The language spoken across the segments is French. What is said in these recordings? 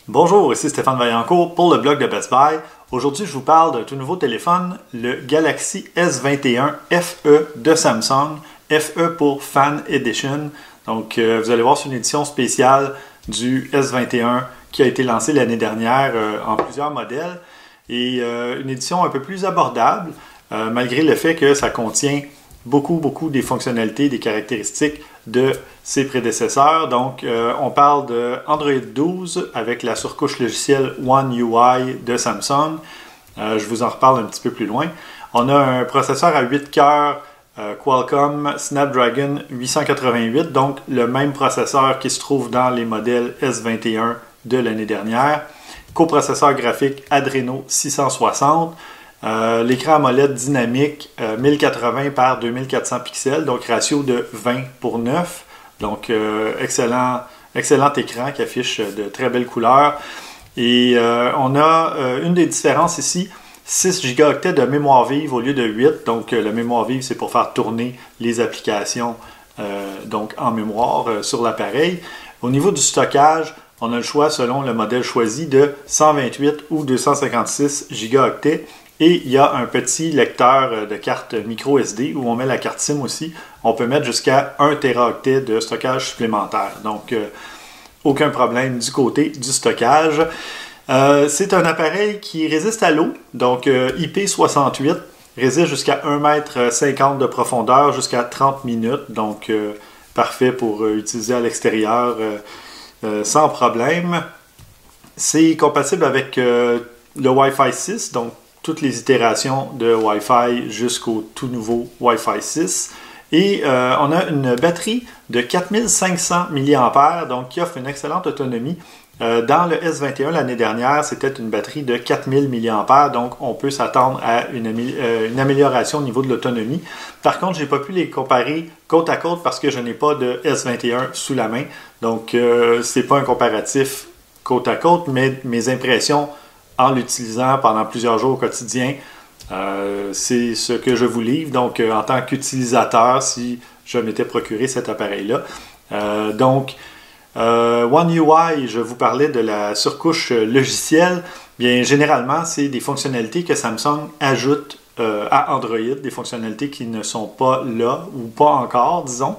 Bonjour, ici Stéphane Vaillancourt pour le blog de Best Buy. Aujourd'hui, je vous parle d'un tout nouveau téléphone, le Galaxy S21 FE de Samsung. FE pour Fan Edition. Donc, vous allez voir, c'est une édition spéciale du S21 qui a été lancée l'année dernière en plusieurs modèles. Et une édition un peu plus abordable, malgré le fait que ça contient beaucoup des fonctionnalités, des caractéristiques de ses prédécesseurs. Donc, on parle de Android 12 avec la surcouche logicielle One UI de Samsung. Je vous en reparle un petit peu plus loin. On a un processeur à 8 cœurs Qualcomm Snapdragon 888, donc le même processeur qui se trouve dans les modèles S21 de l'année dernière. Coprocesseur graphique Adreno 660. L'écran AMOLED dynamique 1080 par 2400 pixels, donc ratio de 20:9. Donc excellent écran qui affiche de très belles couleurs. Et on a une des différences ici, 6 Go de mémoire vive au lieu de 8. Donc la mémoire vive, c'est pour faire tourner les applications donc en mémoire sur l'appareil. Au niveau du stockage, on a le choix selon le modèle choisi de 128 ou 256 Go. Et il y a un petit lecteur de carte micro SD où on met la carte SIM aussi. On peut mettre jusqu'à 1 Teraoctet de stockage supplémentaire. Donc, aucun problème du côté du stockage. C'est un appareil qui résiste à l'eau, donc IP68, résiste jusqu'à 1,50 m de profondeur, jusqu'à 30 minutes. Donc, parfait pour utiliser à l'extérieur sans problème. C'est compatible avec le Wi-Fi 6, donc toutes les itérations de Wi-Fi jusqu'au tout nouveau Wi-Fi 6. Et on a une batterie de 4500 mAh, donc qui offre une excellente autonomie. Dans le S21 l'année dernière, c'était une batterie de 4000 mAh, donc on peut s'attendre à une amélioration au niveau de l'autonomie. Par contre, je n'ai pas pu les comparer côte à côte parce que je n'ai pas de S21 sous la main. Donc, ce n'est pas un comparatif côte à côte, mais mes impressions en l'utilisant pendant plusieurs jours au quotidien, c'est ce que je vous livre. Donc, en tant qu'utilisateur, si je m'étais procuré cet appareil-là. One UI, je vous parlais de la surcouche logicielle. Bien, généralement, c'est des fonctionnalités que Samsung ajoute à Android, des fonctionnalités qui ne sont pas là ou pas encore, disons.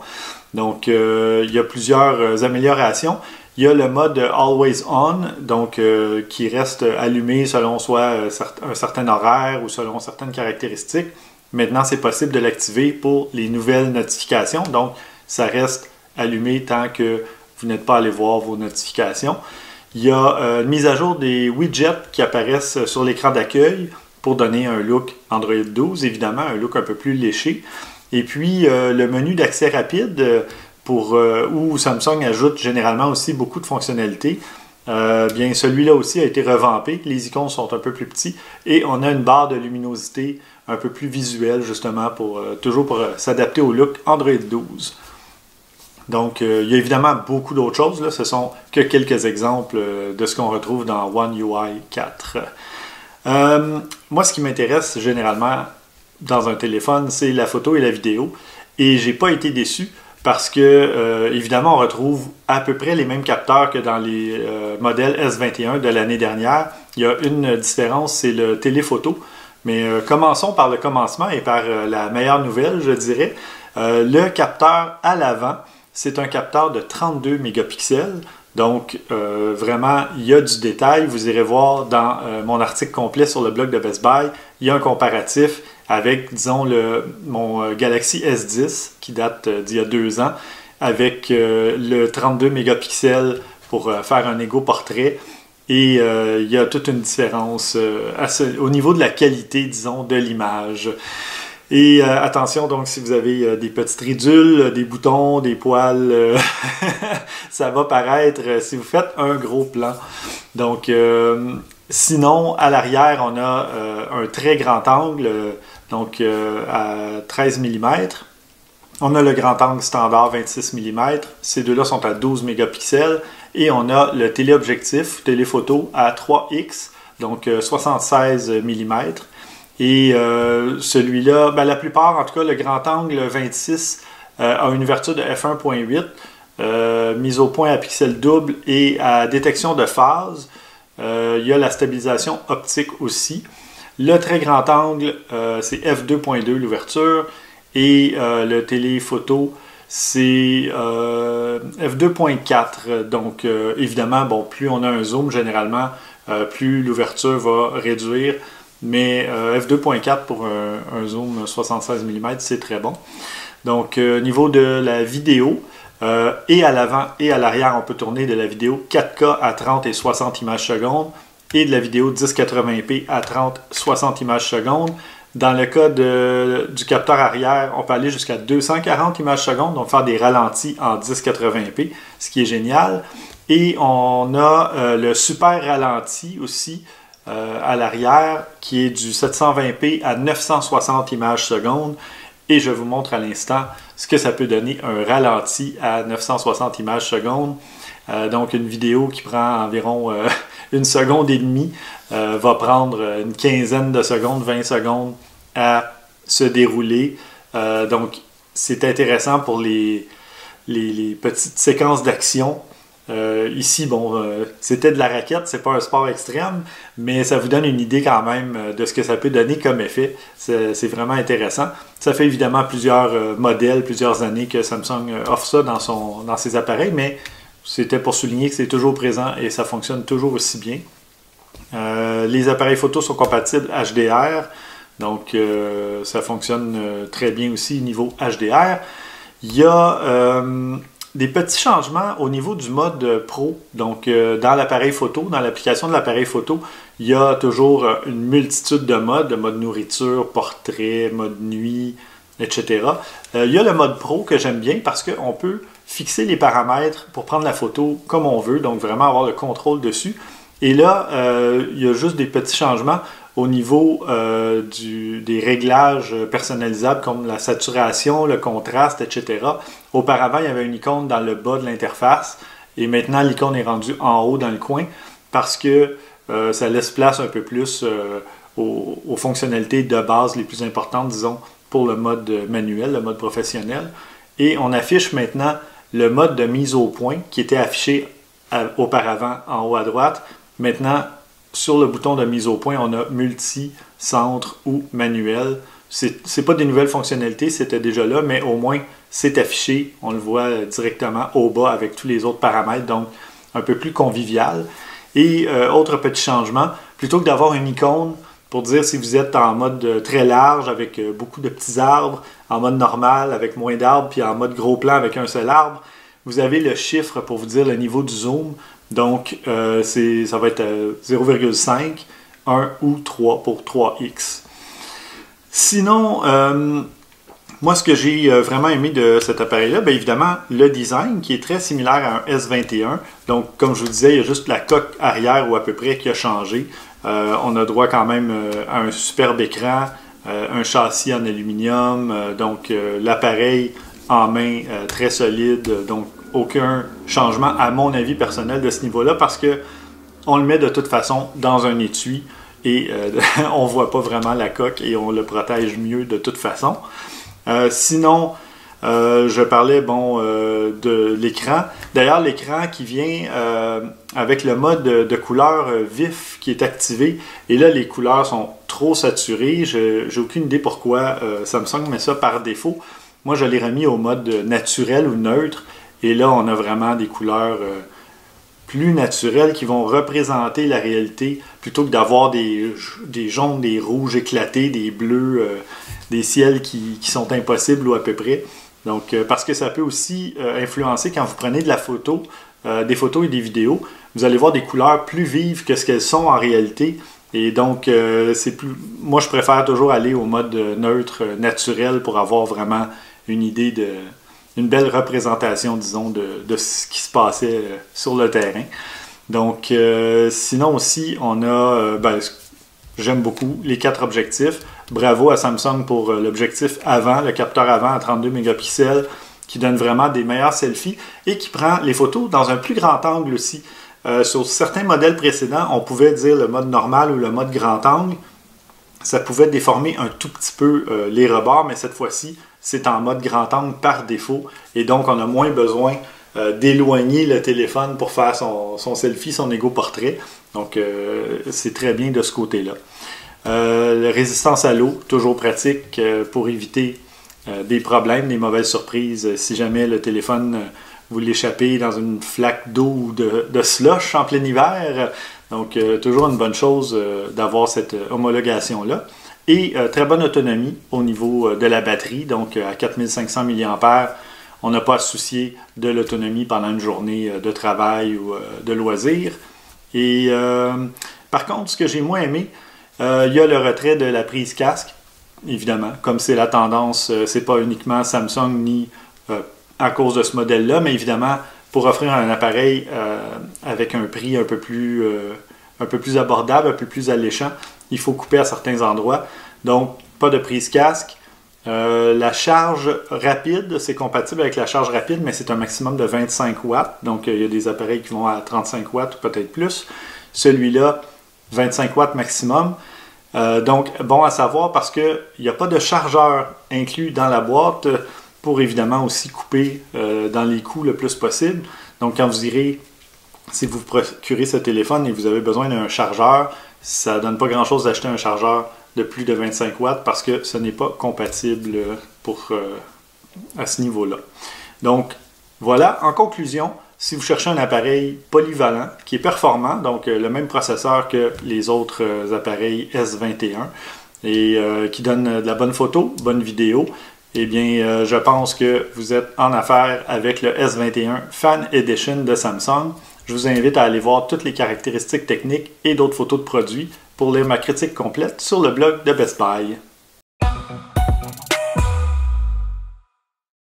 Donc, il y a plusieurs améliorations. Il y a le mode Always On, donc qui reste allumé selon soit un certain horaire ou selon certaines caractéristiques. Maintenant, c'est possible de l'activer pour les nouvelles notifications. Donc, ça reste allumé tant que vous n'êtes pas allé voir vos notifications. Il y a une mise à jour des widgets qui apparaissent sur l'écran d'accueil pour donner un look Android 12, évidemment, un look un peu plus léché. Et puis, le menu d'accès rapide où Samsung ajoute généralement aussi beaucoup de fonctionnalités. Bien, celui-là aussi a été revampé. Les icônes sont un peu plus petits et on a une barre de luminosité un peu plus visuelle, justement, toujours pour s'adapter au look Android 12. Donc, il y a évidemment beaucoup d'autres choses. Là. Ce sont que quelques exemples de ce qu'on retrouve dans One UI 4. Moi, ce qui m'intéresse généralement dans un téléphone, c'est la photo et la vidéo. Et j'ai pas été déçu parce que, évidemment, on retrouve à peu près les mêmes capteurs que dans les modèles S21 de l'année dernière. Il y a une différence, c'est le téléphoto. Mais commençons par le commencement et par la meilleure nouvelle, je dirais. Le capteur à l'avant, c'est un capteur de 32 mégapixels. Donc, vraiment, il y a du détail. Vous irez voir dans mon article complet sur le blog de Best Buy, il y a un comparatif avec, disons, mon Galaxy S10 qui date d'il y a 2 ans, avec le 32 mégapixels pour faire un égaux portrait. Et il y a toute une différence au niveau de la qualité, disons, de l'image. Et attention, donc, si vous avez des petites ridules, des boutons, des poils, ça va paraître si vous faites un gros plan. Donc, sinon, à l'arrière, on a un très grand angle, donc à 13 mm. On a le grand angle standard 26 mm. Ces deux-là sont à 12 mégapixels. Et on a le téléobjectif, téléphoto à 3x, donc 76 mm. Et celui-là, ben, la plupart, en tout cas, le grand angle 26 a une ouverture de f1.8. mise au point à pixels double et à détection de phase. Il y a la stabilisation optique aussi. Le très grand angle, c'est f2.2 l'ouverture. Et le téléphoto, c'est f2.4. Donc, évidemment, bon, plus on a un zoom, généralement, plus l'ouverture va réduire. Mais f2.4 pour un zoom 76 mm, c'est très bon. Donc, au niveau de la vidéo, et à l'avant et à l'arrière, on peut tourner de la vidéo 4K à 30 et 60 images secondes et de la vidéo 1080p à 30-60 images secondes. Dans le cas du capteur arrière, on peut aller jusqu'à 240 images secondes, donc faire des ralentis en 1080p, ce qui est génial. Et on a le super ralenti aussi à l'arrière, qui est du 720p à 960 images secondes. Et je vous montre à l'instant ce que ça peut donner un ralenti à 960 images secondes. Donc une vidéo qui prend environ 1 seconde et demie va prendre une quinzaine de secondes, 20 secondes à se dérouler. Donc c'est intéressant pour les petites séquences d'action. Ici, bon, c'était de la raquette, c'est pas un sport extrême, mais ça vous donne une idée quand même de ce que ça peut donner comme effet. C'est vraiment intéressant. Ça fait évidemment plusieurs modèles, plusieurs années que Samsung offre ça dans ses appareils, mais c'était pour souligner que c'est toujours présent et ça fonctionne toujours aussi bien. Les appareils photo sont compatibles HDR, donc ça fonctionne très bien aussi niveau HDR. Il y a des petits changements au niveau du mode Pro. Donc, dans l'appareil photo, dans l'application de l'appareil photo, il y a toujours une multitude de modes, le mode nourriture, portrait, mode nuit, etc. Il y a le mode Pro que j'aime bien parce qu'on peut fixer les paramètres pour prendre la photo comme on veut, donc vraiment avoir le contrôle dessus. Et là, il y a juste des petits changements au niveau des réglages personnalisables comme la saturation, le contraste, etc. Auparavant, il y avait une icône dans le bas de l'interface et maintenant l'icône est rendue en haut dans le coin parce que ça laisse place un peu plus aux fonctionnalités de base les plus importantes, disons, pour le mode manuel, le mode professionnel. Et on affiche maintenant le mode de mise au point qui était affiché auparavant en haut à droite. Maintenant, sur le bouton de mise au point, on a multi, centre ou manuel. C'est pas des nouvelles fonctionnalités, c'était déjà là, mais au moins c'est affiché. On le voit directement au bas avec tous les autres paramètres, donc un peu plus convivial. Et autre petit changement, plutôt que d'avoir une icône pour dire si vous êtes en mode très large avec beaucoup de petits arbres, en mode normal avec moins d'arbres, puis en mode gros plan avec un seul arbre, vous avez le chiffre pour vous dire le niveau du zoom. Donc, ça va être 0,5, 1 ou 3 pour 3x. Sinon, moi, ce que j'ai vraiment aimé de cet appareil-là, bien évidemment, le design qui est très similaire à un S21. Donc, comme je vous disais, il y a juste la coque arrière ou à peu près qui a changé. On a droit quand même à un superbe écran, un châssis en aluminium, donc l'appareil en main très solide, donc aucun changement à mon avis personnel de ce niveau-là parce que on le met de toute façon dans un étui et on ne voit pas vraiment la coque et on le protège mieux de toute façon. Sinon, je parlais bon, de l'écran. D'ailleurs, l'écran qui vient avec le mode de couleur vif qui est activé. Et là, les couleurs sont trop saturées. J'ai aucune idée pourquoi Samsung met ça par défaut. Moi, je l'ai remis au mode naturel ou neutre. Et là, on a vraiment des couleurs plus naturelles qui vont représenter la réalité plutôt que d'avoir des jaunes, des rouges éclatés, des bleus, des ciels qui sont impossibles ou à peu près. Donc, parce que ça peut aussi influencer quand vous prenez de la photo, des photos et des vidéos, vous allez voir des couleurs plus vives que ce qu'elles sont en réalité. Et donc, moi, je préfère toujours aller au mode neutre, naturel pour avoir vraiment une idée une belle représentation, disons, de ce qui se passait sur le terrain. Donc, sinon aussi, on a, j'aime beaucoup les 4 objectifs. Bravo à Samsung pour l'objectif avant, le capteur avant à 32 mégapixels, qui donne vraiment des meilleurs selfies et qui prend les photos dans un plus grand angle aussi. Sur certains modèles précédents, on pouvait dire le mode normal ou le mode grand angle. Ça pouvait déformer un tout petit peu les rebords, mais cette fois-ci, c'est en mode grand angle par défaut. Et donc, on a moins besoin d'éloigner le téléphone pour faire son selfie, son égo-portrait. Donc, c'est très bien de ce côté-là. La résistance à l'eau, toujours pratique pour éviter des problèmes, des mauvaises surprises. Si jamais le téléphone, vous l'échappez dans une flaque d'eau ou de slush en plein hiver. Donc, toujours une bonne chose d'avoir cette homologation-là. Et très bonne autonomie au niveau de la batterie. Donc, à 4500 mAh, on n'a pas à se soucier de l'autonomie pendant une journée de travail ou de loisirs. Et par contre, ce que j'ai moins aimé, il y a le retrait de la prise casque, évidemment. Comme c'est la tendance, c'est pas uniquement Samsung ni à cause de ce modèle-là, mais évidemment, pour offrir un appareil avec un prix un peu plus abordable, un peu plus alléchant, il faut couper à certains endroits. Donc, pas de prise casque. La charge rapide, c'est compatible avec la charge rapide, mais c'est un maximum de 25 watts. Donc, il y a des appareils qui vont à 35 watts ou peut-être plus. Celui-là, 25 watts maximum. Donc, bon à savoir parce qu'il n'y a pas de chargeur inclus dans la boîte pour évidemment aussi couper dans les coûts le plus possible. Donc, quand vous irez, si vous procurez ce téléphone et vous avez besoin d'un chargeur, ça ne donne pas grand-chose d'acheter un chargeur de plus de 25 watts parce que ce n'est pas compatible à ce niveau-là. Donc, voilà, en conclusion, si vous cherchez un appareil polyvalent qui est performant, donc le même processeur que les autres appareils S21 et qui donne de la bonne photo, bonne vidéo, eh bien, je pense que vous êtes en affaire avec le S21 Fan Edition de Samsung. Je vous invite à aller voir toutes les caractéristiques techniques et d'autres photos de produits pour lire ma critique complète sur le blog de Best Buy.